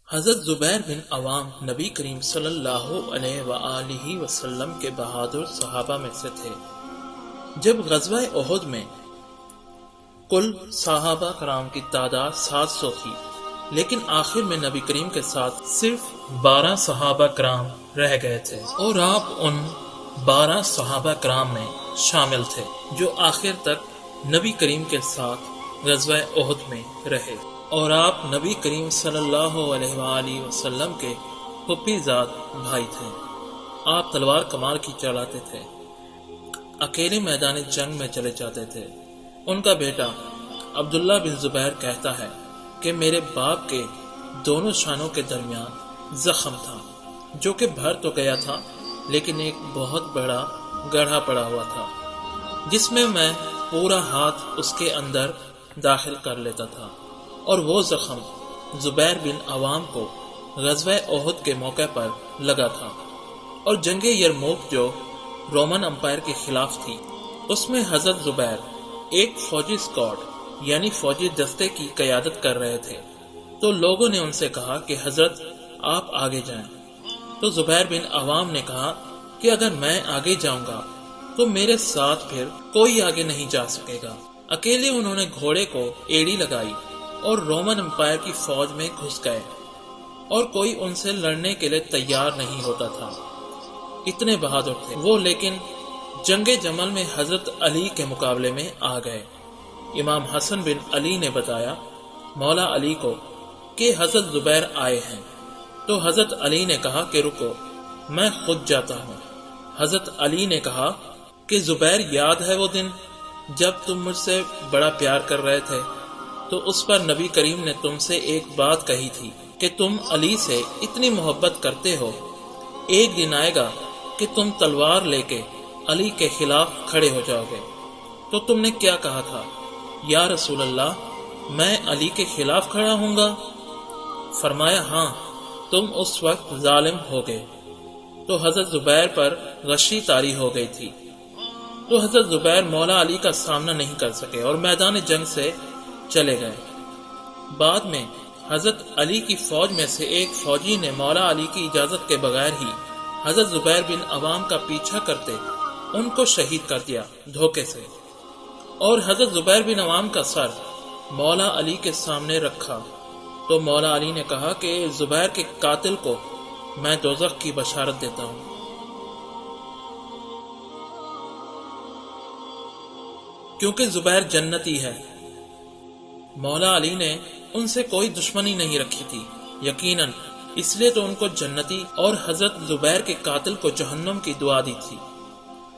حضرت زبیر بن عوام نبی کریم صلی اللہ علیہ وآلہ وسلم کے بہادر صحابہ میں سے تھے۔ جب غزوہ احد میں کل صحابہ کرام کی تعداد 700 تھی، لیکن آخر میں نبی کریم کے ساتھ صرف 12 صحابہ کرام رہ گئے تھے، اور آپ ان 12 صحابہ کرام میں شامل تھے جو آخر تک نبی کریم کے ساتھ غزوہ احد میں رہے، اور آپ نبی کریم صلی اللہ علیہ وآلہ وسلم کے پھوپھی زاد بھائی تھے۔ آپ تلوار کمار کی چلاتے تھے، اکیلے میدان جنگ میں چلے جاتے تھے۔ ان کا بیٹا عبداللہ بن زبیر کہتا ہے کہ میرے باپ کے دونوں شانوں کے درمیان زخم تھا، جو کہ بھر تو گیا تھا لیکن ایک بہت بڑا گڑھا پڑا ہوا تھا، جس میں میں پورا ہاتھ اس کے اندر داخل کر لیتا تھا، اور وہ زخم زبیر بن عوام کو غزوہ احد کے موقع پر لگا تھا، اور جنگ یرموک جو رومن امپائر کے خلاف تھی، اس میں حضرت زبیر ایک فوجی اسکواڈ یعنی فوجی دستے کی قیادت کر رہے تھے۔ تو لوگوں نے ان سے کہا کہ حضرت آپ آگے جائیں۔ تو زبیر بن عوام نے کہا کہ اگر میں آگے جاؤں گا تو میرے ساتھ پھر کوئی آگے نہیں جا سکے گا۔ اکیلے انہوں نے گھوڑے کو ایڑی لگائی اور رومن امپائر کی فوج میں گھس گئے، اور کوئی ان سے لڑنے کے لیے تیار نہیں ہوتا تھا، اتنے بہادر تھے وہ۔ لیکن جنگ جمل میں حضرت علی کے مقابلے میں آ گئے۔ امام حسن بن علی نے بتایا مولا علی کو کہ حضرت زبیر آئے ہیں، تو حضرت علی نے کہا کہ رکو، میں خود جاتا ہوں۔ حضرت علی نے کہا کہ زبیر، یاد ہے وہ دن جب تم مجھ سے بڑا پیار کر رہے تھے؟ تو اس پر نبی کریم نے تم سے ایک بات کہی تھی کہ تم علی سے اتنی محبت کرتے ہو، ایک دن آئے گا کہ تم تلوار لے کے علی کے خلاف کھڑے ہو جاؤ گے۔ تو تم نے کیا کہا تھا؟ یا رسول اللہ، میں علی کے خلاف کھڑا ہوں گا؟ فرمایا ہاں، تم اس وقت ظالم ہو گئے۔ تو حضرت زبیر پر غشی طاری ہو گئی تھی، تو حضرت زبیر مولا علی کا سامنا نہیں کر سکے اور میدان جنگ سے چلے گئے۔ بعد میں حضرت علی کی فوج میں سے ایک فوجی نے مولا علی کی اجازت کے بغیر ہی حضرت زبیر بن عوام کا پیچھا کرتے ان کو شہید کر دیا دھوکے سے، اور حضرت زبیر بن عوام کا سر مولا علی کے سامنے رکھا۔ تو مولا علی نے کہا کہ زبیر کے قاتل کو میں دوزخ کی بشارت دیتا ہوں۔ کیونکہ زبیر جنتی ہے۔ مولا علی نے ان سے کوئی دشمنی نہیں رکھی تھی، یقیناً اس لیے تو ان کو جنتی اور حضرت زبیر کے قاتل کو جہنم کی دعا دی تھی،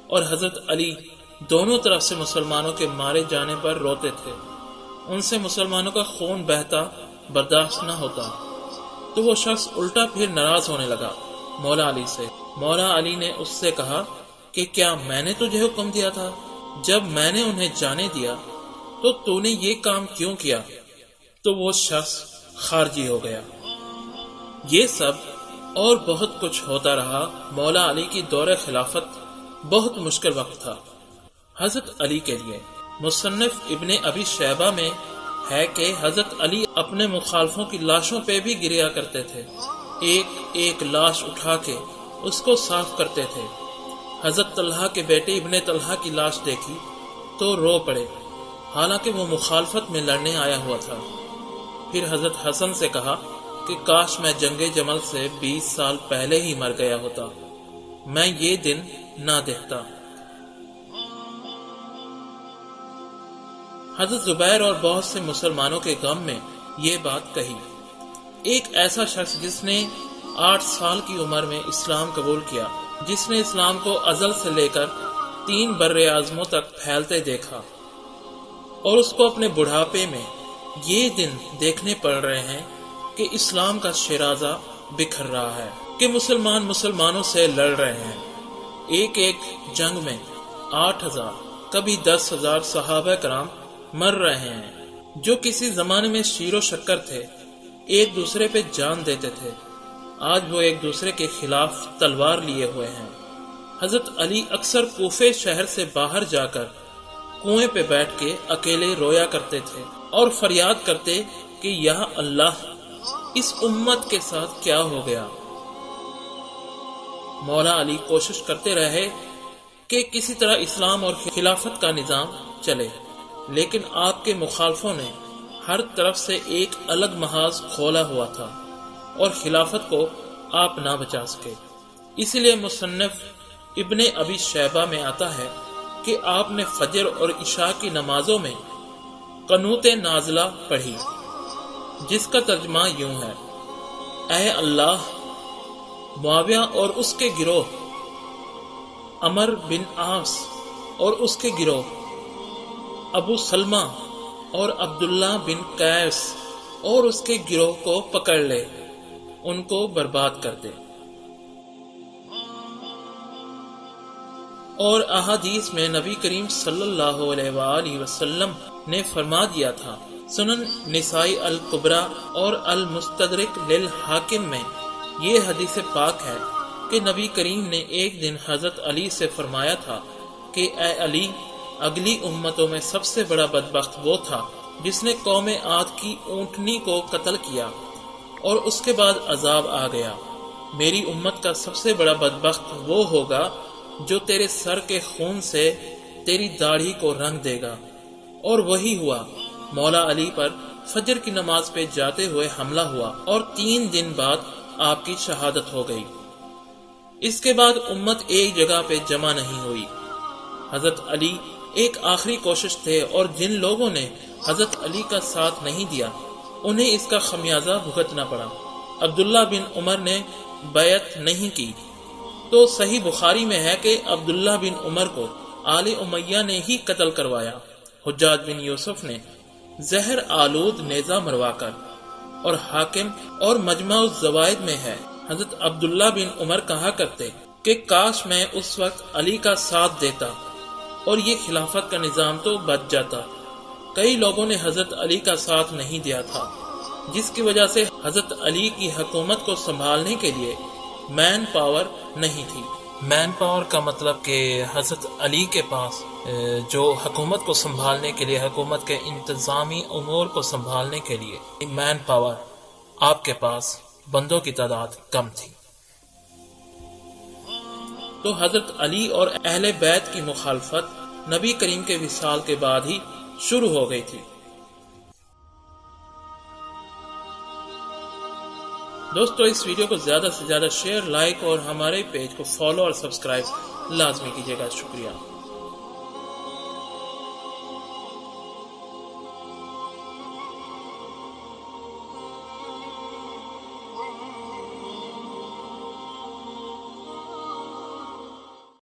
اور حضرت علی دونوں طرف سے مسلمانوں کے مارے جانے پر روتے تھے۔ ان سے مسلمانوں کا خون بہتا برداشت نہ ہوتا، تو وہ شخص الٹا پھر ناراض ہونے لگا مولا علی سے۔ مولا علی نے اس سے کہا کہ کیا میں نے تجھے حکم دیا تھا؟ جب میں نے انہیں جانے دیا تو تو نے یہ کام کیوں کیا؟ تو وہ شخص خارجی ہو گیا۔ یہ سب اور بہت کچھ ہوتا رہا۔ مولا علی کی دور خلافت بہت مشکل وقت تھا حضرت علی کے لیے۔ مصنف ابن ابی شیبہ میں ہے کہ حضرت علی اپنے مخالفوں کی لاشوں پہ بھی گریا کرتے تھے، ایک ایک لاش اٹھا کے اس کو صاف کرتے تھے۔ حضرت طلحہ کے بیٹے ابن طلحہ کی لاش دیکھی تو رو پڑے، حالانکہ وہ مخالفت میں لڑنے آیا ہوا تھا۔ پھر حضرت حسن سے کہا کہ کاش میں جنگ جمل سے 20 سال پہلے ہی مر گیا ہوتا، میں یہ دن نہ دیکھتا۔ حضرت زبیر اور بہت سے مسلمانوں کے غم میں یہ بات کہی۔ ایک ایسا شخص جس نے 8 سال کی عمر میں اسلام قبول کیا، جس نے اسلام کو ازل سے لے کر 3 بر اعظموں تک پھیلتے دیکھا، اور اس کو اپنے بڑھاپے میں یہ دن دیکھنے پڑ رہے ہیں کہ اسلام کا شیرازہ بکھر رہا ہے، کہ مسلمانوں سے لڑ رہے ہیں۔ ایک ایک جنگ میں 8000 کبھی 10,000 صحابہ کرام مر رہے ہیں، جو کسی زمانے میں شیر و شکر تھے، ایک دوسرے پہ جان دیتے تھے، آج وہ ایک دوسرے کے خلاف تلوار لیے ہوئے ہیں۔ حضرت علی اکثر کوفے شہر سے باہر جا کر کنویں پہ بیٹھ کے اکیلے رویا کرتے تھے اور فریاد کرتے کہ یا اللہ، اس امت کے ساتھ کیا ہو گیا؟ مولا علی کوشش کرتے رہے کہ کسی طرح اسلام اور خلافت کا نظام چلے، لیکن آپ کے مخالفوں نے ہر طرف سے ایک الگ محاذ کھولا ہوا تھا اور خلافت کو آپ نہ بچا سکے۔ اسی لیے مصنف ابن ابی شیبہ میں آتا ہے کہ آپ نے فجر اور عشاء کی نمازوں میں قنوت نازلہ پڑھی، جس کا ترجمہ یوں ہے: اے اللہ، معاویہ اور اس کے گروہ، عمر بن عاص اور اس کے گروہ، ابو سلمہ اور عبداللہ بن قیس اور اس کے گروہ کو پکڑ لے، ان کو برباد کر دے۔ اور احادیث میں نبی کریم صلی اللہ علیہ وآلہ وسلم نے فرما دیا تھا، سنن نسائی الکبریٰ اور المستدرک للحاکم میں یہ حدیث پاک ہے کہ نبی کریم نے ایک دن حضرت علی سے فرمایا تھا کہ اے علی، اگلی امتوں میں سب سے بڑا بدبخت وہ تھا جس نے قوم عاد کی اونٹنی کو قتل کیا اور اس کے بعد عذاب آ گیا۔ میری امت کا سب سے بڑا بدبخت وہ ہوگا جو تیرے سر کے خون سے تیری داڑھی کو رنگ دے گا۔ اور وہی ہوا، مولا علی پر فجر کی نماز پہ جاتے ہوئے حملہ ہوا اور 3 دن بعد آپ کی شہادت ہو گئی۔ اس کے بعد امت ایک جگہ پہ جمع نہیں ہوئی۔ حضرت علی ایک آخری کوشش تھے اور جن لوگوں نے حضرت علی کا ساتھ نہیں دیا انہیں اس کا خمیازہ بھگتنا پڑا۔ عبداللہ بن عمر نے بیعت نہیں کی تو صحیح بخاری میں ہے کہ عبداللہ بن عمر کو آل امیہ نے ہی قتل کروایا۔ حجاج بن یوسف نے زہر آلود نیزہ مروا کر، اور حاکم اور مجمع الزوائد میں ہے، حضرت عبداللہ بن عمر کہا کرتے کہ کاش میں اس وقت علی کا ساتھ دیتا اور یہ خلافت کا نظام تو بچ جاتا۔ کئی لوگوں نے حضرت علی کا ساتھ نہیں دیا تھا، جس کی وجہ سے حضرت علی کی حکومت کو سنبھالنے کے لیے مین پاور نہیں تھی۔ مین پاور کا مطلب کہ حضرت علی کے پاس جو حکومت کو سنبھالنے کے لیے، حکومت کے انتظامی امور کو سنبھالنے کے لیے مین پاور، آپ کے پاس بندوں کی تعداد کم تھی۔ تو حضرت علی اور اہل بیت کی مخالفت نبی کریم کے وصال کے بعد ہی شروع ہو گئی تھی۔ دوستو، اس ویڈیو کو زیادہ سے زیادہ شیئر، لائک اور ہمارے پیج کو فالو اور سبسکرائب لازمی کیجیے گا۔ شکریہ۔